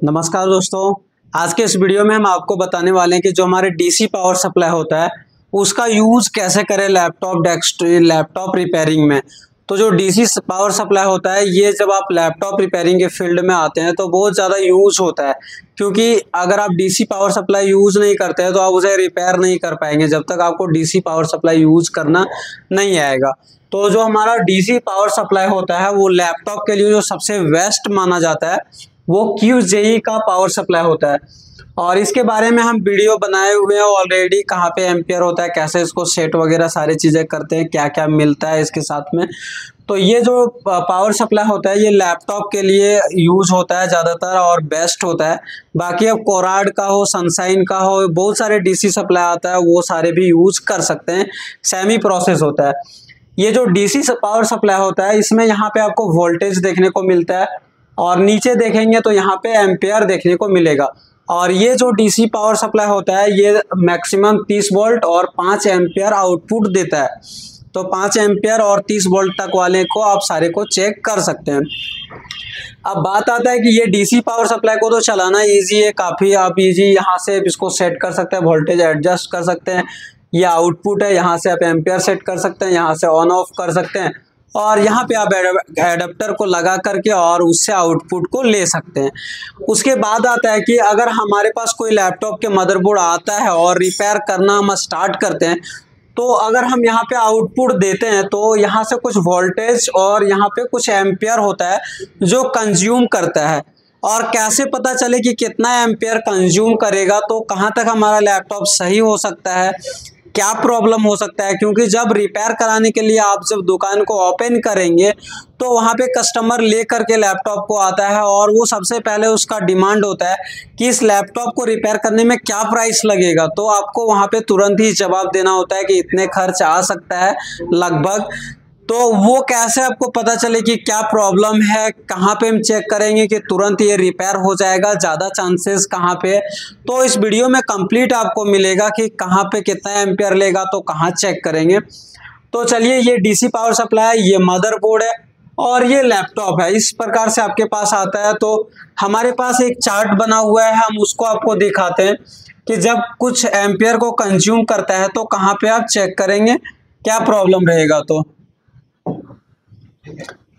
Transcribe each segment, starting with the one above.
नमस्कार दोस्तों। आज के इस वीडियो में हम आपको बताने वाले हैं कि जो हमारे डीसी पावर सप्लाई होता है उसका यूज़ कैसे करें लैपटॉप रिपेयरिंग में। तो जो डीसी पावर सप्लाई होता है ये जब आप लैपटॉप रिपेयरिंग के फील्ड में आते हैं तो बहुत ज़्यादा यूज़ होता है, क्योंकि अगर आप डीसी पावर सप्लाई यूज़ नहीं करते हैं तो आप उसे रिपेयर नहीं कर पाएंगे जब तक आपको डीसी पावर सप्लाई यूज़ करना नहीं आएगा। तो जो हमारा डीसी पावर सप्लाई होता है वो लैपटॉप के लिए जो सबसे बेस्ट माना जाता है वो QJE का पावर सप्लाई होता है, और इसके बारे में हम वीडियो बनाए हुए हैं ऑलरेडी। कहाँ पे एम्पियर होता है, कैसे इसको सेट वगैरह सारी चीज़ें करते हैं, क्या क्या मिलता है इसके साथ में। तो ये जो पावर सप्लाई होता है ये लैपटॉप के लिए यूज़ होता है ज़्यादातर और बेस्ट होता है। बाकी अब कोराड का हो, सनशाइन का हो, बहुत सारे डीसी सप्लाई आता है, वो सारे भी यूज़ कर सकते हैं। सेमी प्रोसेस होता है ये जो डीसी पावर सप्लाई होता है। इसमें यहाँ पे आपको वोल्टेज देखने को मिलता है और नीचे देखेंगे तो यहाँ पे एम्पियर देखने को मिलेगा। और ये जो डीसी पावर सप्लाई होता है ये मैक्सिमम 30 वोल्ट और 5 एम्पियर आउटपुट देता है। तो 5 एम्पियर और 30 वोल्ट तक वाले को आप सारे को चेक कर सकते हैं। अब बात आता है कि ये डीसी पावर सप्लाई को तो चलाना इजी है काफ़ी। आप इजी यहाँ से इसको सेट कर सकते हैं, वोल्टेज एडजस्ट कर सकते हैं। ये आउटपुट है, यहाँ से आप एम्पियर सेट कर सकते हैं, यहाँ से ऑन ऑफ कर सकते हैं और यहाँ पे आप एडाप्टर को लगा करके और उससे आउटपुट को ले सकते हैं। उसके बाद आता है कि अगर हमारे पास कोई लैपटॉप के मदरबोर्ड आता है और रिपेयर करना हम स्टार्ट करते हैं तो अगर हम यहाँ पे आउटपुट देते हैं तो यहाँ से कुछ वोल्टेज और यहाँ पे कुछ एम्पियर होता है जो कंज्यूम करता है। और कैसे पता चले कि कितना एम्पियर कंज्यूम करेगा, तो कहाँ तक हमारा लैपटॉप सही हो सकता है, क्या प्रॉब्लम हो सकता है। क्योंकि जब रिपेयर कराने के लिए आप जब दुकान को ओपन करेंगे तो वहाँ पे कस्टमर ले करके लैपटॉप को आता है और वो सबसे पहले उसका डिमांड होता है कि इस लैपटॉप को रिपेयर करने में क्या प्राइस लगेगा। तो आपको वहाँ पे तुरंत ही जवाब देना होता है कि इतने खर्च आ सकता है लगभग। तो वो कैसे आपको पता चले कि क्या प्रॉब्लम है, कहाँ पे हम चेक करेंगे कि तुरंत ये रिपेयर हो जाएगा, ज़्यादा चांसेस कहाँ पे। तो इस वीडियो में कंप्लीट आपको मिलेगा कि कहाँ पे कितना एम्पियर लेगा, तो कहाँ चेक करेंगे। तो चलिए, ये डीसी पावर सप्लाई है, ये मदरबोर्ड है और ये लैपटॉप है। इस प्रकार से आपके पास आता है। तो हमारे पास एक चार्ट बना हुआ है, हम उसको आपको दिखाते हैं कि जब कुछ एम्पियर को कंज्यूम करता है तो कहाँ पे आप चेक करेंगे क्या प्रॉब्लम रहेगा।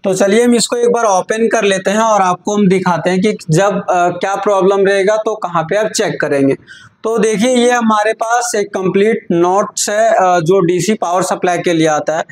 तो चलिए हम इसको एक बार ओपन कर लेते हैं और आपको हम दिखाते हैं कि जब क्या प्रॉब्लम रहेगा तो कहाँ पे आप चेक करेंगे। तो देखिए, ये हमारे पास एक कंप्लीट नोट्स है जो डीसी पावर सप्लाई के लिए आता है।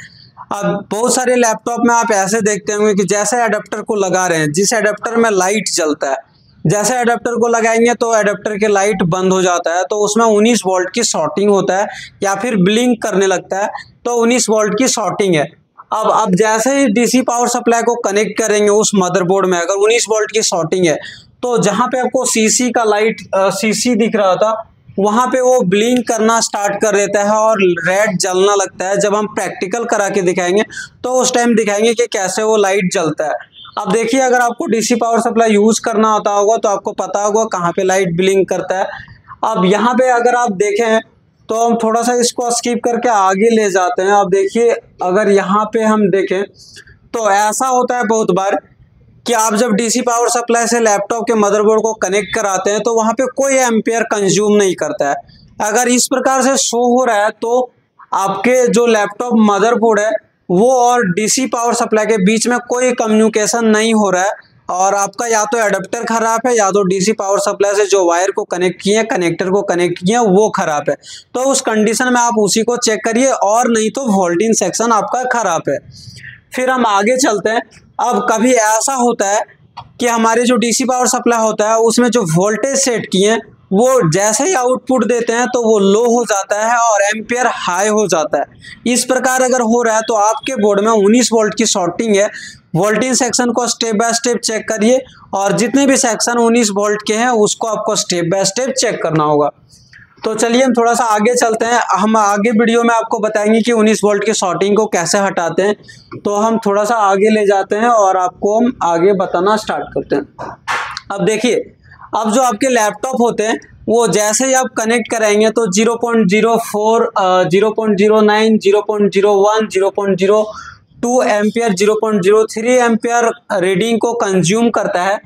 अब बहुत सारे लैपटॉप में आप ऐसे देखते होंगे कि जैसे एडाप्टर को लगा रहे हैं, जिस एडाप्टर में लाइट जलता है, जैसे एडाप्टर को लगाएंगे तो एडाप्टर के लाइट बंद हो जाता है, तो उसमें 19 वोल्ट की शॉर्टिंग होता है या फिर ब्लिंक करने लगता है, तो 19 वोल्ट की शॉर्टिंग है। अब जैसे ही डीसी पावर सप्लाई को कनेक्ट करेंगे उस मदरबोर्ड में, अगर 19 वोल्ट की शॉर्टिंग है तो जहाँ पे आपको सीसी का लाइट सीसी दिख रहा था वहाँ पे वो ब्लिंक करना स्टार्ट कर देता है और रेड जलना लगता है। जब हम प्रैक्टिकल करा के दिखाएंगे तो उस टाइम दिखाएंगे कि कैसे वो लाइट जलता है। अब देखिए, अगर आपको डीसी पावर सप्लाई यूज़ करना होता होगा तो आपको पता होगा कहाँ पे लाइट ब्लिंक करता है। अब यहाँ पे अगर आप देखें तो हम थोड़ा सा इसको स्किप करके आगे ले जाते हैं। अब देखिए, अगर यहाँ पे हम देखें तो ऐसा होता है बहुत बार कि आप जब डीसी पावर सप्लाई से लैपटॉप के मदरबोर्ड को कनेक्ट कराते हैं तो वहाँ पे कोई एम्पियर कंज्यूम नहीं करता है। अगर इस प्रकार से शो हो रहा है तो आपके जो लैपटॉप मदरबोर्ड है वो और डीसी पावर सप्लाई के बीच में कोई कम्युनिकेशन नहीं हो रहा है और आपका या तो एडाप्टर खराब है या तो डीसी पावर सप्लाई से जो वायर को कनेक्ट किए, कनेक्टर को कनेक्ट किए, वो खराब है। तो उस कंडीशन में आप उसी को चेक करिए, और नहीं तो वोल्टेज सेक्शन आपका खराब है। फिर हम आगे चलते हैं। अब कभी ऐसा होता है कि हमारे जो डीसी पावर सप्लाई होता है उसमें जो वोल्टेज सेट किए हैं वो जैसे ही आउटपुट देते हैं तो वो लो हो जाता है और एम्पियर हाई हो जाता है। इस प्रकार अगर हो रहा है तो आपके बोर्ड में 19 वोल्ट की शॉर्टिंग है। वोल्टेज सेक्शन को स्टेप बाय स्टेप चेक करिए और जितने भी सेक्शन 19 वोल्ट के हैं उसको आपको स्टेप बाय स्टेप चेक करना होगा। तो चलिए हम थोड़ा सा आगे चलते हैं। हम आगे वीडियो में आपको बताएंगे कि 19 वोल्ट की शॉर्टिंग को कैसे हटाते हैं। तो हम थोड़ा सा आगे ले जाते हैं और आपको हम आगे बताना स्टार्ट करते हैं। अब देखिए, अब जो आपके लैपटॉप होते हैं वो जैसे ही आप कनेक्ट कराएंगे तो 0.04 0.09 0.01 0.02 एम्पियर 0.03 एम्पियर रीडिंग को कंज्यूम करता है।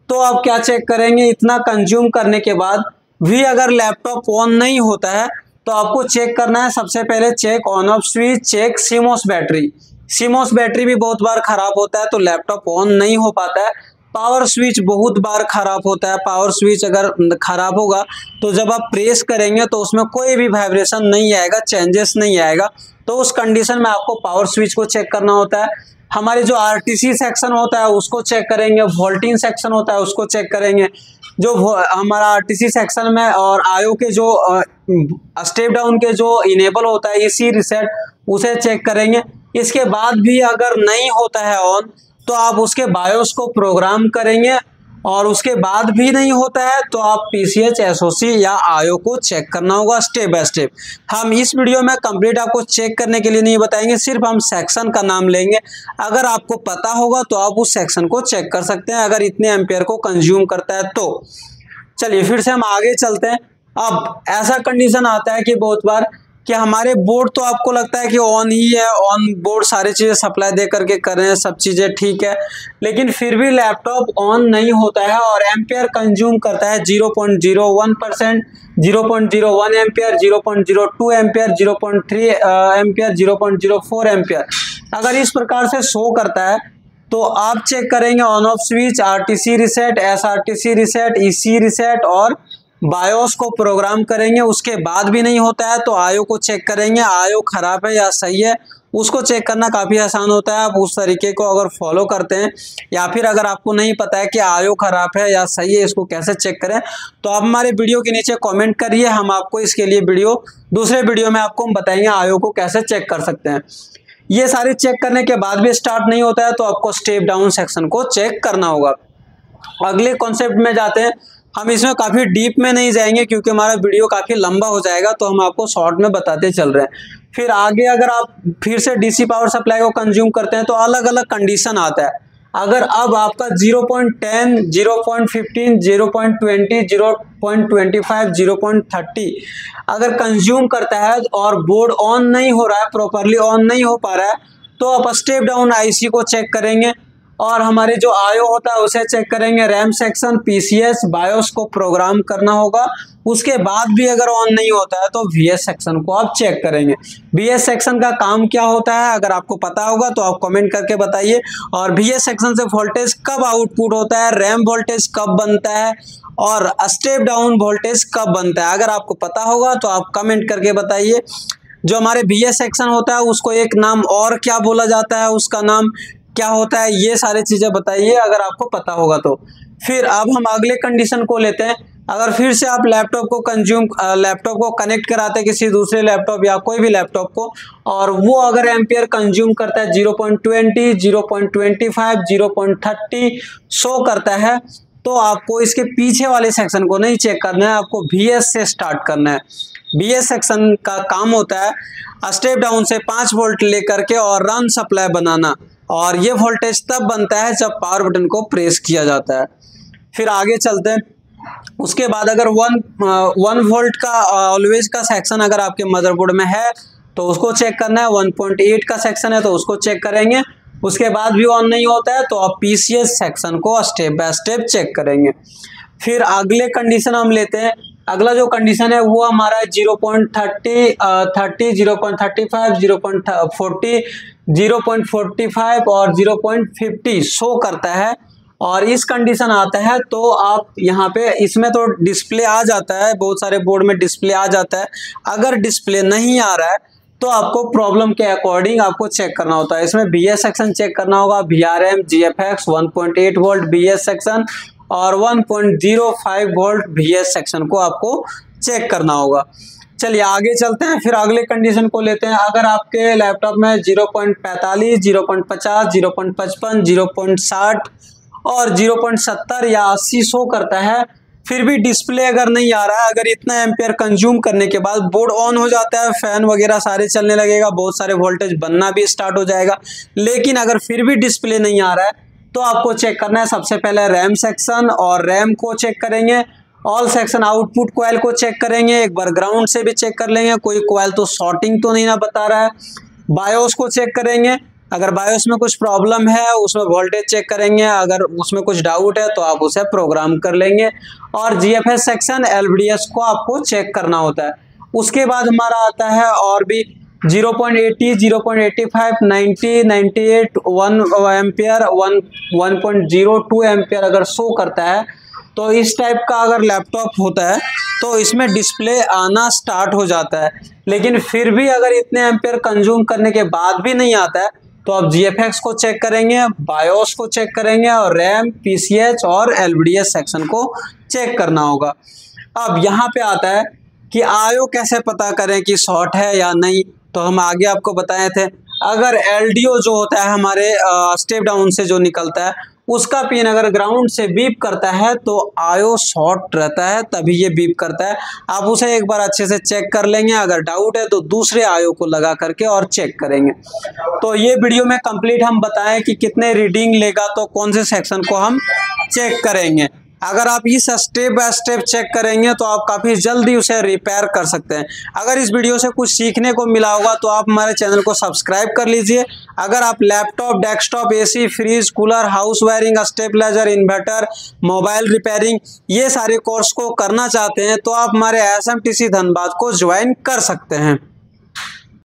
तो आप क्या चेक करेंगे, इतना कंज्यूम करने के बाद भी अगर लैपटॉप ऑन नहीं होता है तो आपको चेक करना है। सबसे पहले check on off switch, check CMOS battery. CMOS battery भी बहुत बार खराब होता है तो लैपटॉप ऑन नहीं हो पाता है। पावर स्विच बहुत बार खराब होता है। पावर स्विच अगर खराब होगा तो जब आप प्रेस करेंगे तो उसमें कोई भी वाइब्रेशन नहीं आएगा, चेंजेस नहीं आएगा। तो उस कंडीशन में आपको पावर स्विच को चेक करना होता है। हमारे जो आरटीसी सेक्शन होता है उसको चेक करेंगे, वोल्टिंग सेक्शन होता है उसको चेक करेंगे। जो हमारा आरटीसी सेक्शन में और आयो के जो स्टेप डाउन के जो इनेबल होता है इसी रीसेट, उसे चेक करेंगे। इसके बाद भी अगर नहीं होता है ऑन तो आप उसके बायोस को प्रोग्राम करेंगे, और उसके बाद भी नहीं होता है तो आप पीसीएच, एसओसी या आयो को चेक करना होगा स्टेप बाय स्टेप। हम इस वीडियो में कंप्लीट आपको चेक करने के लिए नहीं बताएंगे, सिर्फ हम सेक्शन का नाम लेंगे। अगर आपको पता होगा तो आप उस सेक्शन को चेक कर सकते हैं, अगर इतने एम्पियर को कंज्यूम करता है तो। चलिए फिर से हम आगे चलते हैं। अब ऐसा कंडीशन आता है कि बहुत बार कि हमारे बोर्ड तो आपको लगता है कि ऑन ही है, ऑन बोर्ड सारी चीज़ें सप्लाई दे करके कर रहे हैं, सब चीज़ें ठीक है, लेकिन फिर भी लैपटॉप ऑन नहीं होता है और एम्पियर कंज्यूम करता है 0.01%, 0.01 एम्पियर, 0.02 एम्पियर, 0.3 एम्पियर, 0.04 एम्पियर। अगर इस प्रकार से शो करता है तो आप चेक करेंगे on off switch, RTC reset, SRTC reset, EC reset और बायोस को प्रोग्राम करेंगे। उसके बाद भी नहीं होता है तो आयो को चेक करेंगे, आयो खराब है या सही है। उसको चेक करना काफ़ी आसान होता है, आप उस तरीके को अगर फॉलो करते हैं, या फिर अगर आपको नहीं पता है कि आयो खराब है या सही है, इसको कैसे चेक करें, तो आप हमारे वीडियो के नीचे कमेंट करिए, हम आपको इसके लिए दूसरे वीडियो में आपको हम बताएंगे आयो को कैसे चेक कर सकते हैं। ये सारे चेक करने के बाद भी स्टार्ट नहीं होता है तो आपको स्टेप डाउन सेक्शन को चेक करना होगा। अगले कॉन्सेप्ट में जाते हैं। हम इसमें काफ़ी डीप में नहीं जाएंगे क्योंकि हमारा वीडियो काफ़ी लंबा हो जाएगा, तो हम आपको शॉर्ट में बताते चल रहे हैं। फिर आगे अगर आप फिर से डीसी पावर सप्लाई को कंज्यूम करते हैं तो अलग अलग कंडीशन आता है। अगर अब आपका 0.10, 0.15, 0.20, 0.25, 0.30 अगर कंज्यूम करता है और बोर्ड ऑन नहीं हो रहा है, प्रॉपरली ऑन नहीं हो पा रहा है, तो आप स्टेप डाउन आईसी को चेक करेंगे और हमारे जो आयो होता है उसे चेक करेंगे, रैम सेक्शन, पीसीएस, बायोस को प्रोग्राम करना होगा। उसके बाद भी अगर ऑन नहीं होता है तो वीएस सेक्शन को आप चेक करेंगे। वीएस सेक्शन का काम क्या होता है अगर आपको पता होगा तो आप कमेंट करके बताइए। और वीएस सेक्शन से वोल्टेज कब आउटपुट होता है, रैम वोल्टेज कब बनता है और स्टेप डाउन वोल्टेज कब बनता है, अगर आपको पता होगा तो आप कमेंट करके बताइए। जो हमारे वीएस सेक्शन होता है उसको एक नाम और क्या बोला जाता है, उसका नाम क्या होता है, ये सारी चीजें बताइए अगर आपको पता होगा तो। फिर अब हम अगले कंडीशन को लेते हैं। अगर फिर से आप लैपटॉप को कनेक्ट कराते हैं किसी दूसरे लैपटॉप या कोई भी लैपटॉप को, और वो अगर एम्पियर कंज्यूम करता है 0.20, 0.25, 0.30 शो करता है, तो आपको इसके पीछे वाले सेक्शन को नहीं चेक करना है, आपको वीएस से स्टार्ट करना है। वीएस सेक्शन का काम होता है स्टेप डाउन से 5 वोल्ट लेकर के और रन सप्लाई बनाना, और ये वोल्टेज तब बनता है जब पावर बटन को प्रेस किया जाता है। फिर आगे चलते हैं। उसके बाद अगर 1 वोल्ट का ऑलवेज का सेक्शन अगर आपके मदरबोर्ड में है तो उसको चेक करना है। 1.8 का सेक्शन है तो उसको चेक करेंगे। उसके बाद भी ऑन नहीं होता है तो आप पीसीएस सेक्शन को स्टेप बाय स्टेप चेक करेंगे। फिर अगले कंडीशन हम लेते हैं। अगला जो कंडीशन है वो हमारा 0.30, 0.35, 0.40, 0.45 और 0.50 शो करता है, और इस कंडीशन आता है तो आप यहाँ पे इसमें तो डिस्प्ले आ जाता है, बहुत सारे बोर्ड में डिस्प्ले आ जाता है। अगर डिस्प्ले नहीं आ रहा है तो आपको प्रॉब्लम के अकॉर्डिंग आपको चेक करना होता है। इसमें बीएस सेक्शन चेक करना होगा, VRM, GFX, 1.8 volt BS section और 1.05 वोल्ट VS सेक्शन को आपको चेक करना होगा। चलिए आगे चलते हैं। फिर अगले कंडीशन को लेते हैं। अगर आपके लैपटॉप में 0.45, 0.50, 0.55, 0.60 और 0.70 या 80 शो करता है, फिर भी डिस्प्ले अगर नहीं आ रहा है, अगर इतना एम्पियर कंज्यूम करने के बाद बोर्ड ऑन हो जाता है, फैन वगैरह सारे चलने लगेगा, बहुत सारे वोल्टेज बनना भी स्टार्ट हो जाएगा, लेकिन अगर फिर भी डिस्प्ले नहीं आ रहा है तो आपको चेक करना है सबसे पहले रैम सेक्शन, और रैम को चेक करेंगे। ऑल सेक्शन आउटपुट कॉइल को चेक करेंगे, एक बार ग्राउंड से भी चेक कर लेंगे कोई कॉइल तो शॉर्टिंग तो नहीं ना बता रहा है। बायोस को चेक करेंगे अगर बायोस में कुछ प्रॉब्लम है उसमें वोल्टेज चेक करेंगे, अगर उसमें कुछ डाउट है तो आप उसे प्रोग्राम कर लेंगे। और जीएफएस सेक्शन LVDS को आपको चेक करना होता है। उसके बाद हमारा आता है और भी 0.80, 0.85, 90, 98, 1 एम्पियर, 1.02 एम्पियर अगर शो करता है तो इस टाइप का अगर लैपटॉप होता है तो इसमें डिस्प्ले आना स्टार्ट हो जाता है। लेकिन फिर भी अगर इतने एम्पियर कंज्यूम करने के बाद भी नहीं आता है तो आप GFX को चेक करेंगे, बायोस को चेक करेंगे और रैम, PCH और LVDS सेक्शन को चेक करना होगा। अब यहाँ पे आता है कि आयो कैसे पता करें कि शॉर्ट है या नहीं। तो हम आगे आपको बताए थे, अगर LDO जो होता है हमारे स्टेप डाउन से जो निकलता है उसका पिन अगर ग्राउंड से बीप करता है तो आयो शॉर्ट रहता है, तभी ये बीप करता है। आप उसे एक बार अच्छे से चेक कर लेंगे, अगर डाउट है तो दूसरे आयो को लगा करके और चेक करेंगे। तो ये वीडियो में कंप्लीट हम बताएं कि कितने रीडिंग लेगा तो कौन से सेक्शन को हम चेक करेंगे। अगर आप इस स्टेप बाय स्टेप चेक करेंगे तो आप काफ़ी जल्दी उसे रिपेयर कर सकते हैं। अगर इस वीडियो से कुछ सीखने को मिला होगा तो आप हमारे चैनल को सब्सक्राइब कर लीजिए। अगर आप laptop, desktop, AC, fridge, cooler, house wiring, stabilizer, inverter, mobile repairing ये सारे कोर्स को करना चाहते हैं तो आप हमारे SMTC धनबाद को ज्वाइन कर सकते हैं।